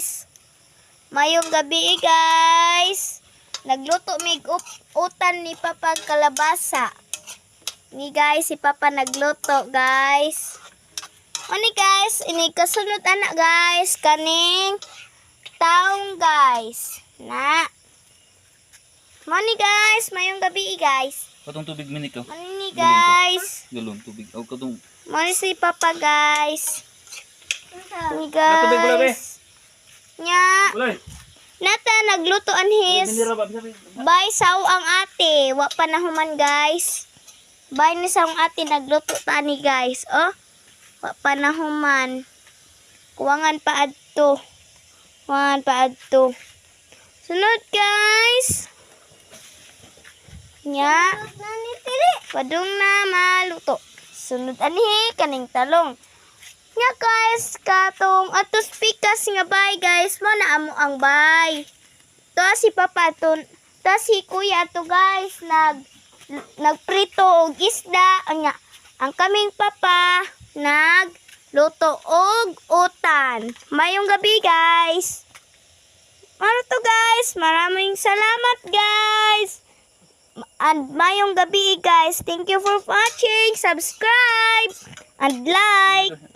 guys. Mayong gabi guys. Nagluto mig utan ni Papa kalabasa. Ni guys, si Papa nagluto guys. Oni guys, ini kasunod anak guys, kaning taong guys. Na. Moni guys, mayong gabi guys. Katong tubig minik ka. Moni guys. Galon tubig. O katong Moni si Papa guys. Ni tubig wala be. guys. Nya. Ulay. Nata nagluto anhis. Bindira ba bisabi. Bay saw ang ate, wa pa nahuman guys. Bay ni saw ang ate nagluto tani guys. Oh. Wa pa nahuman. Kuwangan pa adto. Kuwangan pa adto. Sunod guys. Nya. Padung na maluto. Sunod anhi kaning talong. Nya guys, katong atos pikas nga bay guys, mo na amo ang bay. To si Papa to si Kuya to guys nagprito og isda anya. Ang kaming Papa nagluto og utan. Mayong gabi guys. Ano to guys? Maraming salamat guys. And mayong gabi guys. Thank you for watching. Subscribe and like.